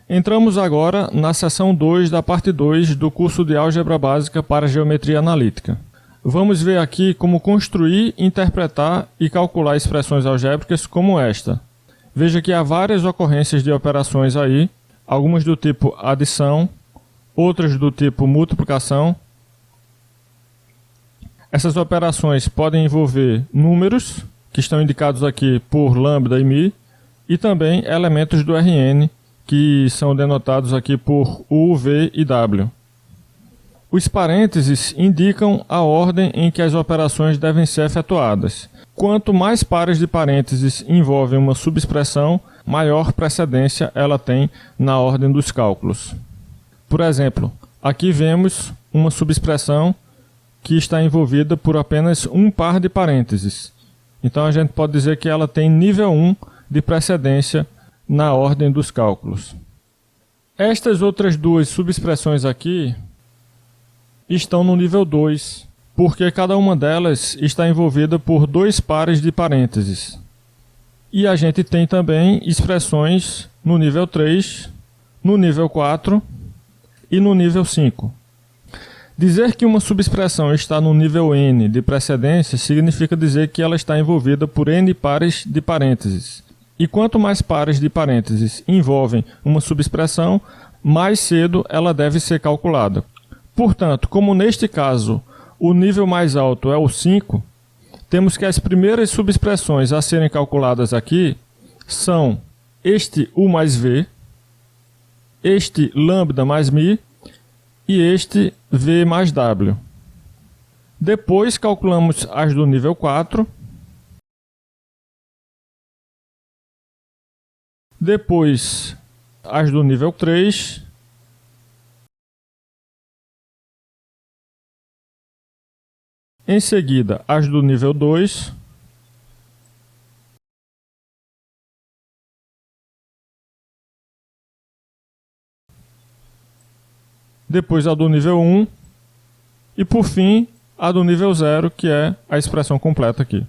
Entramos agora na seção 2 da parte 2 do curso de Álgebra Básica para Geometria Analítica. Vamos ver aqui como construir, interpretar e calcular expressões algébricas como esta. Veja que há várias ocorrências de operações aí, algumas do tipo adição, outras do tipo multiplicação. Essas operações podem envolver números, que estão indicados aqui por lambda e mi, e também elementos do Rn, que são denotados aqui por U, V e W. Os parênteses indicam a ordem em que as operações devem ser efetuadas. Quanto mais pares de parênteses envolvem uma subexpressão, maior precedência ela tem na ordem dos cálculos. Por exemplo, aqui vemos uma subexpressão que está envolvida por apenas um par de parênteses. Então a gente pode dizer que ela tem nível 1 de precedência na ordem dos cálculos. Estas outras duas subexpressões aqui estão no nível 2, porque cada uma delas está envolvida por dois pares de parênteses. E a gente tem também expressões no nível 3, no nível 4 e no nível 5. Dizer que uma subexpressão está no nível n de precedência significa dizer que ela está envolvida por n pares de parênteses. E quanto mais pares de parênteses envolvem uma subexpressão, mais cedo ela deve ser calculada. Portanto, como neste caso o nível mais alto é o 5, temos que as primeiras subexpressões a serem calculadas aqui são este U mais V, este lambda mais mi e este V mais W. Depois calculamos as do nível 4. Depois as do nível 3. Em seguida, as do nível 2. Depois a do nível 1. E por fim, a do nível 0, que é a expressão completa aqui.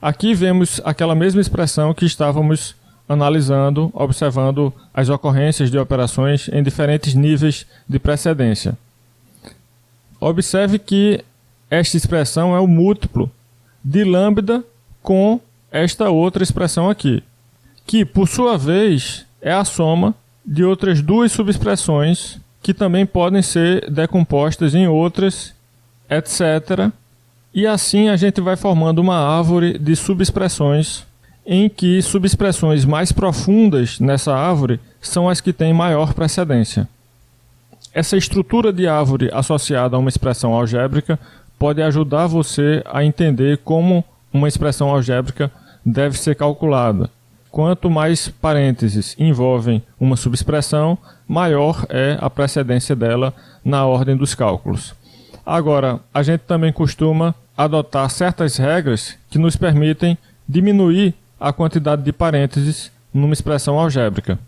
Aqui vemos aquela mesma expressão que estávamos analisando, observando as ocorrências de operações em diferentes níveis de precedência. Observe que esta expressão é o múltiplo de lambda com esta outra expressão aqui, que por sua vez é a soma de outras duas subexpressões que também podem ser decompostas em outras, etc. E assim a gente vai formando uma árvore de subexpressões, em que subexpressões mais profundas nessa árvore são as que têm maior precedência. Essa estrutura de árvore associada a uma expressão algébrica pode ajudar você a entender como uma expressão algébrica deve ser calculada. Quanto mais parênteses envolvem uma subexpressão, maior é a precedência dela na ordem dos cálculos. Agora, a gente também costuma adotar certas regras que nos permitem diminuir a quantidade de parênteses numa expressão algébrica.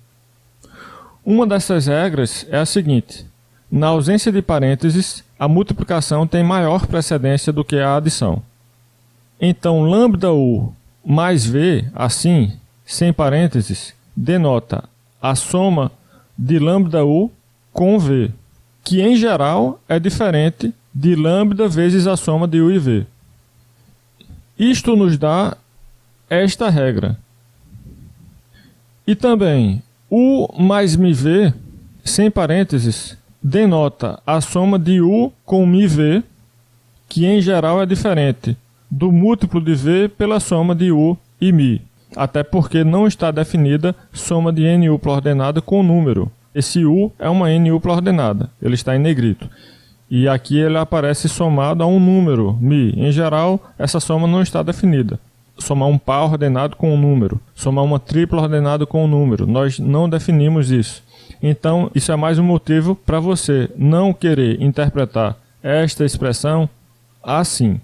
Uma dessas regras é a seguinte: na ausência de parênteses, a multiplicação tem maior precedência do que a adição. Então, lambda U mais V, assim, sem parênteses, denota a soma de lambda U com V, que em geral é diferente de lambda vezes a soma de U e V. Isto nos dá esta regra. E também, U mais μV, sem parênteses, denota a soma de U com μV, que em geral é diferente do múltiplo de V pela soma de U e μ, até porque não está definida soma de n-upla ordenada com número. Esse U é uma n-upla ordenada, ele está em negrito. E aqui ele aparece somado a um número, μ. Em geral, essa soma não está definida. Somar um par ordenado com um número, somar uma tripla ordenada com um número. Nós não definimos isso. Então, isso é mais um motivo para você não querer interpretar esta expressão assim.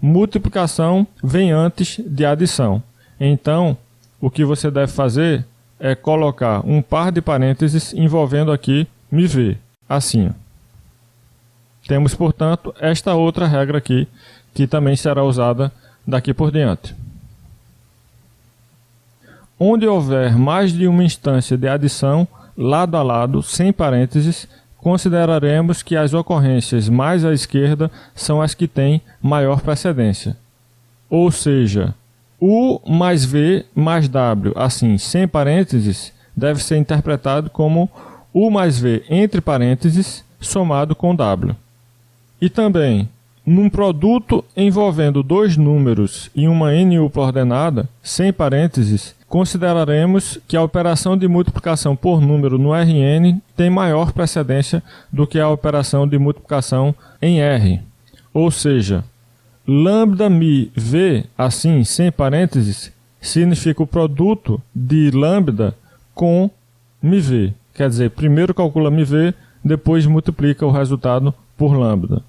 Multiplicação vem antes de adição. Então, o que você deve fazer é colocar um par de parênteses envolvendo aqui μv, assim. Temos, portanto, esta outra regra aqui, que também será usada daqui por diante. onde houver mais de uma instância de adição lado a lado, sem parênteses, consideraremos que as ocorrências mais à esquerda são as que têm maior precedência. Ou seja, U mais V mais W, assim, sem parênteses, deve ser interpretado como U mais V entre parênteses somado com W. E também, num produto envolvendo dois números e uma n-upla ordenada, sem parênteses, consideraremos que a operação de multiplicação por número no Rn tem maior precedência do que a operação de multiplicação em R. Ou seja, lambda mi v, assim, sem parênteses, significa o produto de lambda com mi v. Quer dizer, primeiro calcula mi v, depois multiplica o resultado por lambda.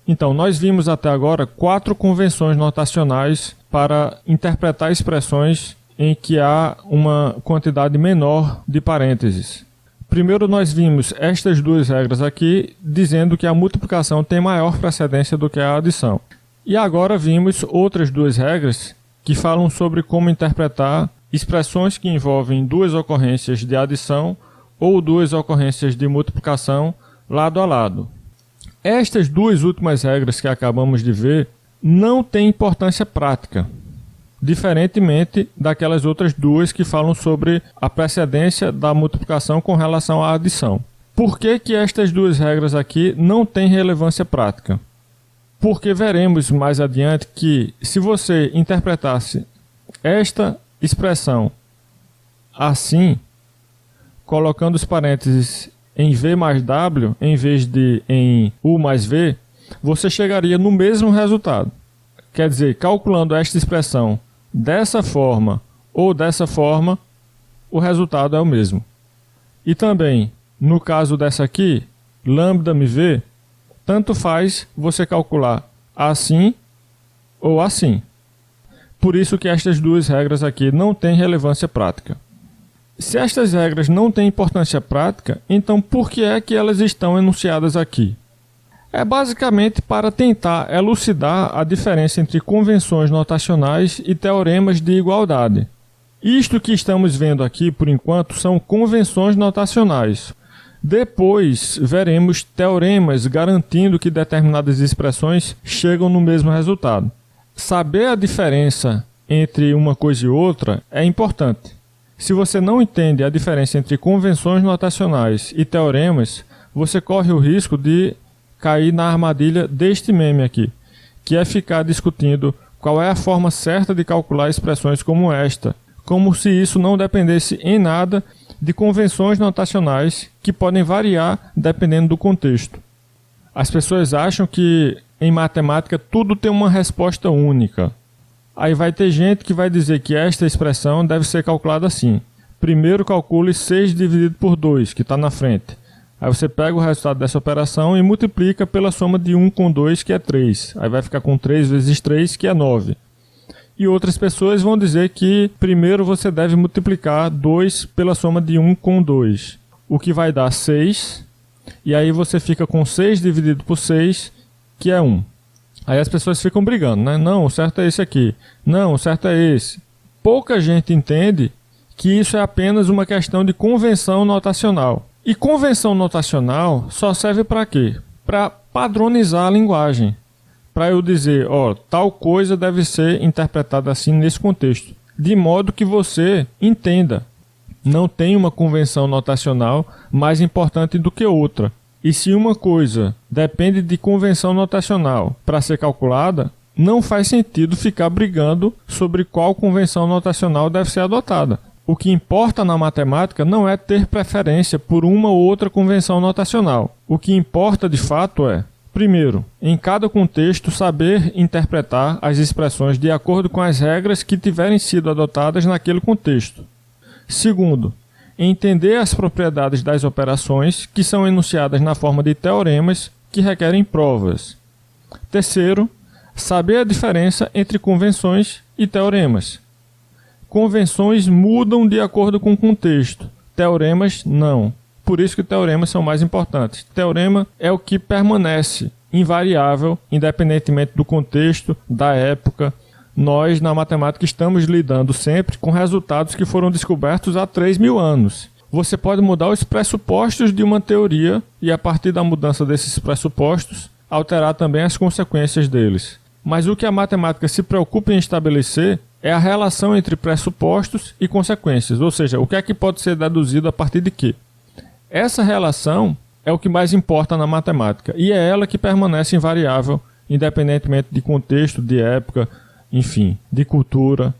Então, nós vimos até agora 4 convenções notacionais para interpretar expressões em que há uma quantidade menor de parênteses. Primeiro nós vimos estas duas regras aqui, dizendo que a multiplicação tem maior precedência do que a adição. E agora vimos outras duas regras que falam sobre como interpretar expressões que envolvem duas ocorrências de adição ou duas ocorrências de multiplicação lado a lado. Estas duas últimas regras que acabamos de ver não têm importância prática, diferentemente daquelas outras duas que falam sobre a precedência da multiplicação com relação à adição. Por que que estas duas regras aqui não têm relevância prática? Porque veremos mais adiante que, se você interpretasse esta expressão assim, colocando os parênteses em V mais W, em vez de em U mais V, você chegaria no mesmo resultado. Quer dizer, calculando esta expressão dessa forma ou dessa forma, o resultado é o mesmo. E também, no caso dessa aqui, lambda mi V, tanto faz você calcular assim ou assim. Por isso que estas duas regras aqui não têm relevância prática. Se estas regras não têm importância prática, então por que é que elas estão enunciadas aqui? É basicamente para tentar elucidar a diferença entre convenções notacionais e teoremas de igualdade. Isto que estamos vendo aqui, por enquanto, são convenções notacionais. Depois veremos teoremas garantindo que determinadas expressões chegam no mesmo resultado. Saber a diferença entre uma coisa e outra é importante. Se você não entende a diferença entre convenções notacionais e teoremas, você corre o risco de cair na armadilha deste meme aqui, que é ficar discutindo qual é a forma certa de calcular expressões como esta, como se isso não dependesse em nada de convenções notacionais que podem variar dependendo do contexto. As pessoas acham que em matemática tudo tem uma resposta única. Aí vai ter gente que vai dizer que esta expressão deve ser calculada assim. Primeiro calcule 6 dividido por 2, que está na frente. Aí você pega o resultado dessa operação e multiplica pela soma de 1 com 2, que é 3. Aí vai ficar com 3 vezes 3, que é 9. E outras pessoas vão dizer que primeiro você deve multiplicar 2 pela soma de 1 com 2, o que vai dar 6. E aí você fica com 6 dividido por 6, que é 1. Aí as pessoas ficam brigando, né? Não, o certo é esse aqui. Não, o certo é esse. Pouca gente entende que isso é apenas uma questão de convenção notacional. E convenção notacional só serve para quê? Para padronizar a linguagem. Para eu dizer, ó, tal coisa deve ser interpretada assim nesse contexto. De modo que você entenda. Não tem uma convenção notacional mais importante do que outra. E se uma coisa depende de convenção notacional para ser calculada, não faz sentido ficar brigando sobre qual convenção notacional deve ser adotada. O que importa na matemática não é ter preferência por uma ou outra convenção notacional. O que importa de fato é, primeiro, em cada contexto saber interpretar as expressões de acordo com as regras que tiverem sido adotadas naquele contexto. Segundo, entender as propriedades das operações que são enunciadas na forma de teoremas que requerem provas. Terceiro, saber a diferença entre convenções e teoremas. Convenções mudam de acordo com o contexto, teoremas não. Por isso que teoremas são mais importantes. Teorema é o que permanece invariável, independentemente do contexto, da época, nós na matemática estamos lidando sempre com resultados que foram descobertos há 3.000 anos. Você pode mudar os pressupostos de uma teoria e, a partir da mudança desses pressupostos, alterar também as consequências deles. Mas o que a matemática se preocupa em estabelecer é a relação entre pressupostos e consequências, ou seja, o que é que pode ser deduzido a partir de quê. Essa relação é o que mais importa na matemática e é ela que permanece invariável, independentemente de contexto, de época, enfim, de cultura.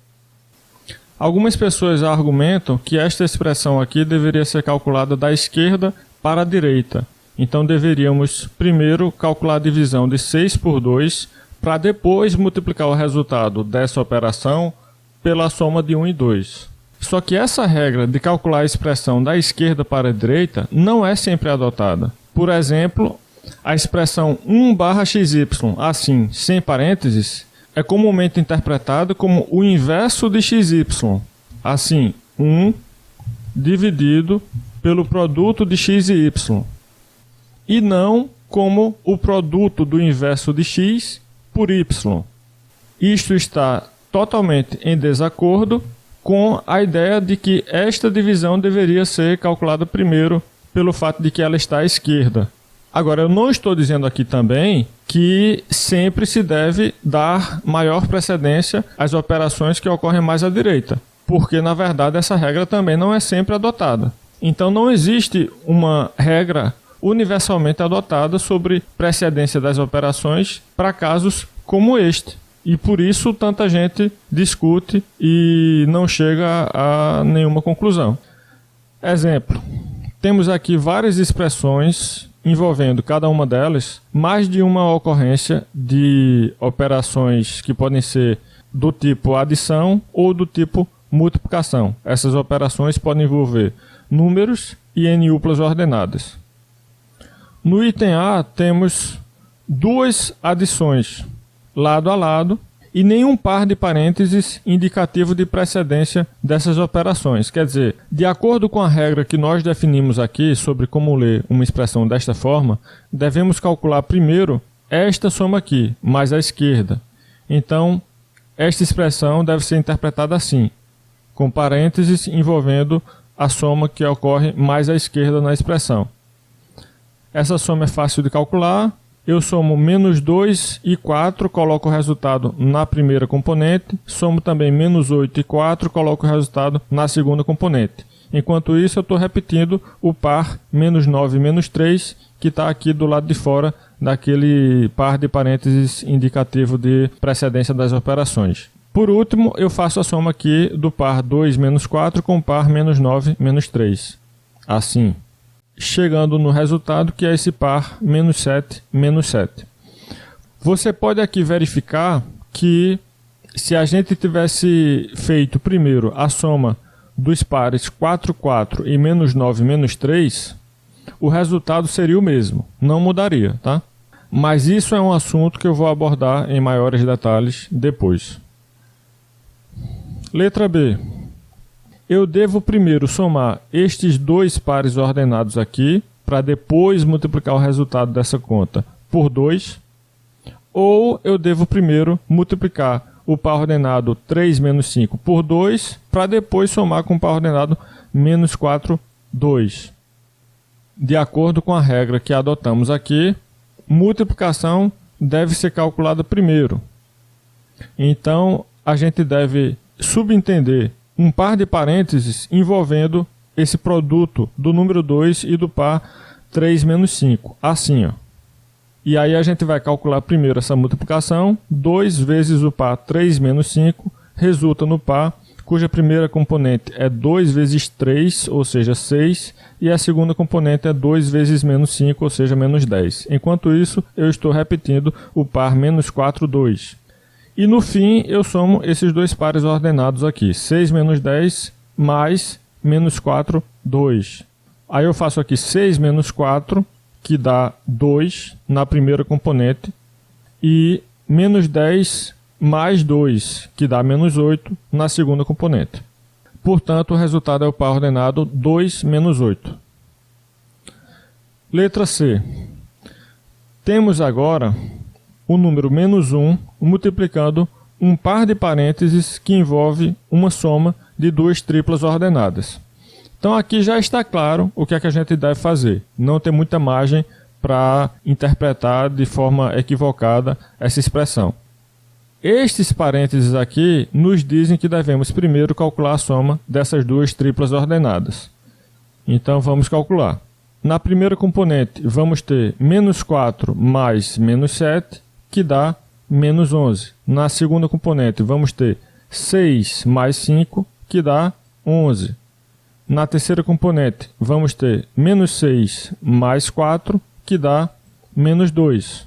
Algumas pessoas argumentam que esta expressão aqui deveria ser calculada da esquerda para a direita. Então deveríamos primeiro calcular a divisão de 6 por 2 para depois multiplicar o resultado dessa operação pela soma de 1 e 2. Só que essa regra de calcular a expressão da esquerda para a direita não é sempre adotada. Por exemplo, a expressão 1/xy, assim, sem parênteses, é comumente interpretada como o inverso de xy, assim, 1 dividido pelo produto de x e y, e não como o produto do inverso de x por y. Isto está totalmente em desacordo com a ideia de que esta divisão deveria ser calculada primeiro pelo fato de que ela está à esquerda. Agora, eu não estou dizendo aqui também que sempre se deve dar maior precedência às operações que ocorrem mais à direita, porque, na verdade, essa regra também não é sempre adotada. Então, não existe uma regra universalmente adotada sobre precedência das operações para casos como este. E por isso tanta gente discute e não chega a nenhuma conclusão. Exemplo, temos aqui várias expressões envolvendo cada uma delas mais de uma ocorrência de operações que podem ser do tipo adição ou do tipo multiplicação. Essas operações podem envolver números e n-uplas ordenadas. No item A temos duas adições lado a lado e nenhum par de parênteses indicativo de precedência dessas operações. Quer dizer, de acordo com a regra que nós definimos aqui sobre como ler uma expressão desta forma, devemos calcular primeiro esta soma aqui, mais à esquerda. Então, esta expressão deve ser interpretada assim, com parênteses envolvendo a soma que ocorre mais à esquerda na expressão. Essa soma é fácil de calcular. Eu somo menos 2 e 4, coloco o resultado na primeira componente. Somo também menos 8 e 4, coloco o resultado na segunda componente. Enquanto isso, eu estou repetindo o par menos 9 e menos 3, que está aqui do lado de fora daquele par de parênteses indicativo de precedência das operações. Por último, eu faço a soma aqui do par 2 menos 4 com o par menos 9 menos 3. Assim, chegando no resultado que é esse par menos 7 menos 7. Você pode aqui verificar que se a gente tivesse feito primeiro a soma dos pares 4, 4 e menos 9 menos 3, o resultado seria o mesmo, não mudaria, tá? Mas isso é um assunto que eu vou abordar em maiores detalhes depois. Letra B. Eu devo primeiro somar estes dois pares ordenados aqui, para depois multiplicar o resultado dessa conta por 2, ou eu devo primeiro multiplicar o par ordenado 3 menos 5 por 2, para depois somar com o par ordenado menos 4, 2. De acordo com a regra que adotamos aqui, multiplicação deve ser calculada primeiro. Então, a gente deve subentender um par de parênteses envolvendo esse produto do número 2 e do par 3 menos 5. Assim, ó. E aí a gente vai calcular primeiro essa multiplicação. 2 vezes o par 3 menos 5 resulta no par cuja primeira componente é 2 vezes 3, ou seja, 6, e a segunda componente é 2 vezes menos 5, ou seja, menos 10. Enquanto isso, eu estou repetindo o par menos 4, 2. E no fim, eu somo esses dois pares ordenados aqui. 6 menos 10 mais menos 4, 2. Aí eu faço aqui 6 menos 4, que dá 2 na primeira componente. E menos 10 mais 2, que dá menos 8 na segunda componente. Portanto, o resultado é o par ordenado 2 menos 8. Letra C. Temos agora o número menos 1 multiplicando um par de parênteses que envolve uma soma de duas triplas ordenadas. Então aqui já está claro o que é que a gente deve fazer. Não tem muita margem para interpretar de forma equivocada essa expressão. Estes parênteses aqui nos dizem que devemos primeiro calcular a soma dessas duas triplas ordenadas. Então vamos calcular. Na primeira componente vamos ter menos 4 mais menos 7, que dá menos 11. Na segunda componente vamos ter 6 mais 5, que dá 11. Na terceira componente vamos ter menos 6 mais 4, que dá menos 2.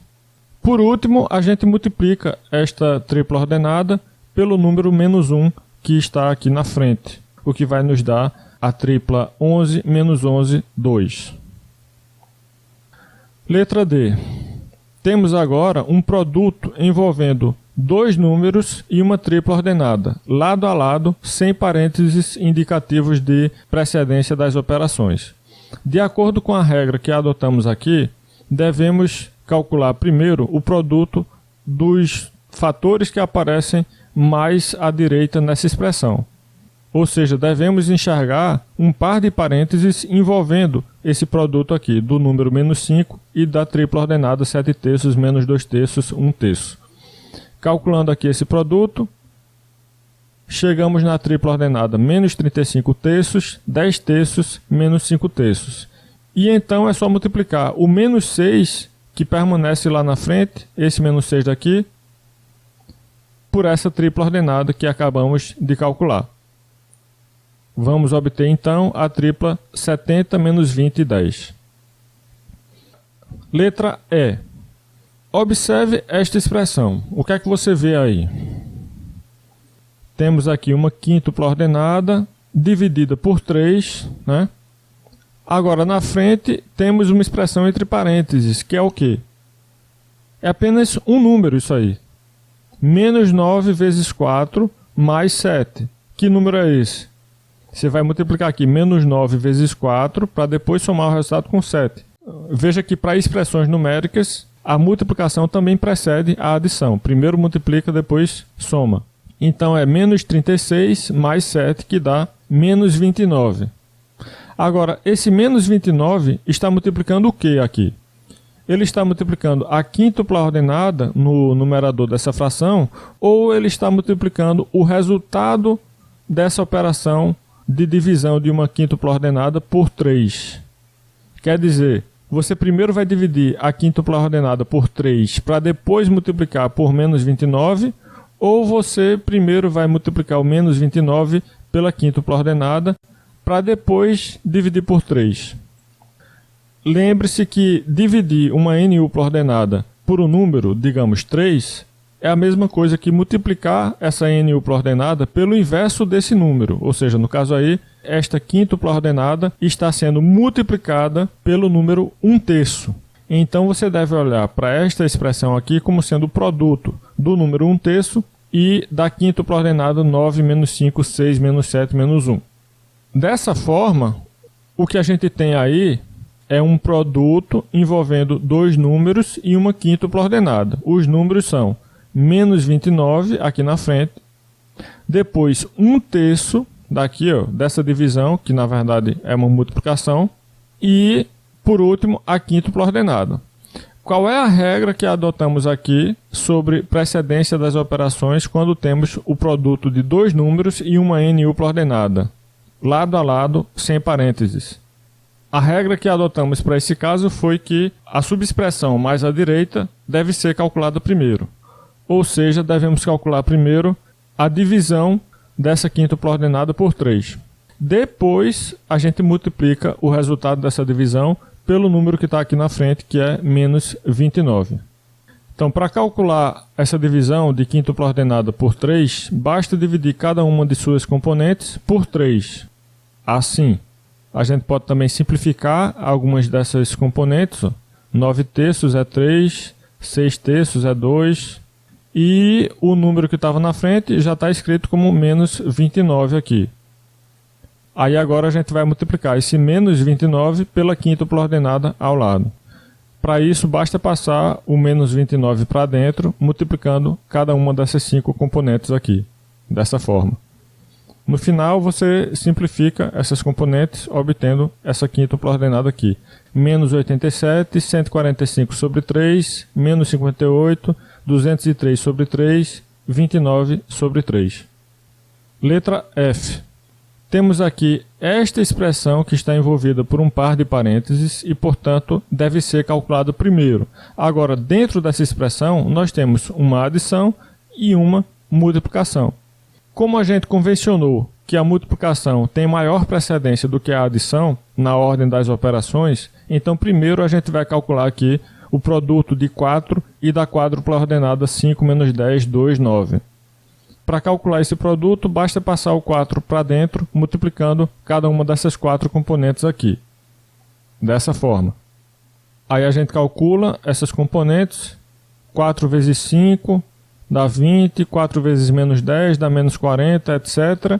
Por último, a gente multiplica esta tripla ordenada pelo número menos 1 que está aqui na frente, o que vai nos dar a tripla 11 menos 11, 2. Letra D. Temos agora um produto envolvendo dois números e uma tripla ordenada, lado a lado, sem parênteses indicativos de precedência das operações. De acordo com a regra que adotamos aqui, devemos calcular primeiro o produto dos fatores que aparecem mais à direita nessa expressão. Ou seja, devemos enxergar um par de parênteses envolvendo esse produto aqui, do número menos 5 e da tripla ordenada 7 terços, menos 2 terços, 1 terço. Calculando aqui esse produto, chegamos na tripla ordenada menos 35 terços, 10 terços, menos 5 terços. E então é só multiplicar o menos 6, que permanece lá na frente, esse menos 6 daqui, por essa tripla ordenada que acabamos de calcular. Vamos obter então a tripla 70 menos 20 e 10. Letra E. Observe esta expressão. O que é que você vê aí? Temos aqui uma quíntupla ordenada dividida por 3, né? Agora, na frente, temos uma expressão entre parênteses, que é o quê? É apenas um número isso aí. Menos 9 vezes 4 mais 7. Que número é esse? Você vai multiplicar aqui menos 9 vezes 4 para depois somar o resultado com 7. Veja que para expressões numéricas, a multiplicação também precede a adição. Primeiro multiplica, depois soma. Então é menos 36 mais 7, que dá menos 29. Agora, esse menos 29 está multiplicando o que aqui? Ele está multiplicando a quíntupla ordenada no numerador dessa fração, ou ele está multiplicando o resultado dessa operação de divisão de uma quíntupla ordenada por 3. Quer dizer, você primeiro vai dividir a quíntupla ordenada por 3 para depois multiplicar por menos 29, ou você primeiro vai multiplicar o menos 29 pela quíntupla ordenada para depois dividir por 3. Lembre-se que dividir uma n-upla ordenada por um número, digamos 3, é a mesma coisa que multiplicar essa n-upla ordenada pelo inverso desse número. Ou seja, no caso aí, esta quíntupla ordenada está sendo multiplicada pelo número 1 terço. Então você deve olhar para esta expressão aqui como sendo o produto do número 1 terço e da quíntupla ordenada 9 menos 5, 6 menos 7 menos 1. Dessa forma, o que a gente tem aí é um produto envolvendo dois números e uma quíntupla ordenada. Os números são menos 29 aqui na frente, depois 1 terço daqui, ó, dessa divisão, que na verdade é uma multiplicação, e por último a quíntupla ordenada. Qual é a regra que adotamos aqui sobre precedência das operações quando temos o produto de dois números e uma n-upla ordenada, lado a lado, sem parênteses? A regra que adotamos para esse caso foi que a subexpressão mais à direita deve ser calculada primeiro. Ou seja, devemos calcular primeiro a divisão dessa quíntupla ordenada por 3. Depois, a gente multiplica o resultado dessa divisão pelo número que está aqui na frente, que é menos 29. Então, para calcular essa divisão de quíntupla ordenada por 3, basta dividir cada uma de suas componentes por 3. Assim, a gente pode também simplificar algumas dessas componentes. 9 terços é 3, 6 terços é 2, e o número que estava na frente já está escrito como menos 29 aqui. Aí agora a gente vai multiplicar esse menos 29 pela quíntupla ordenada ao lado. Para isso, basta passar o menos 29 para dentro, multiplicando cada uma dessas 5 componentes aqui, dessa forma. No final, você simplifica essas componentes, obtendo essa quíntupla ordenada aqui. Menos 87, 145 sobre 3, menos 58, 203 sobre 3, 29 sobre 3. Letra F. Temos aqui esta expressão que está envolvida por um par de parênteses e, portanto, deve ser calculado primeiro. Agora, dentro dessa expressão, nós temos uma adição e uma multiplicação. Como a gente convencionou que a multiplicação tem maior precedência do que a adição na ordem das operações, então primeiro a gente vai calcular aqui o produto de 4 e da quádrupla ordenada 5 menos 10, 2, 9. Para calcular esse produto, basta passar o 4 para dentro, multiplicando cada uma dessas 4 componentes aqui. Dessa forma. Aí a gente calcula essas componentes. 4 vezes 5 dá 20, 4 vezes menos 10 dá menos 40, etc.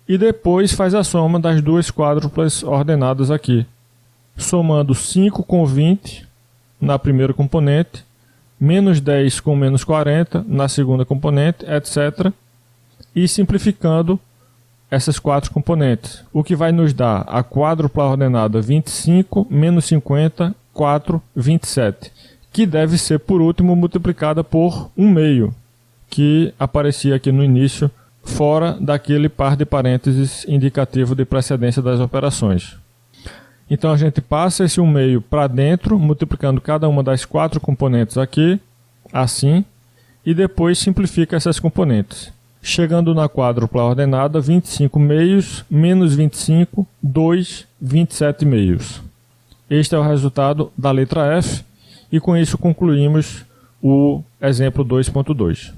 E depois faz a soma das duas quádruplas ordenadas aqui. Somando 5 com 20 na primeira componente, menos 10 com menos 40 na segunda componente, etc. E simplificando essas 4 componentes, o que vai nos dar a quádrupla ordenada 25 menos 50, 4, 27, que deve ser por último multiplicada por 1/2, que aparecia aqui no início, fora daquele par de parênteses indicativo de precedência das operações. Então a gente passa esse 1/2 para dentro, multiplicando cada uma das 4 componentes aqui, assim, e depois simplifica essas componentes. Chegando na quádrupla ordenada, 25 meios menos 25, 2, 27 meios. Este é o resultado da letra F, e com isso concluímos o exemplo 2.2.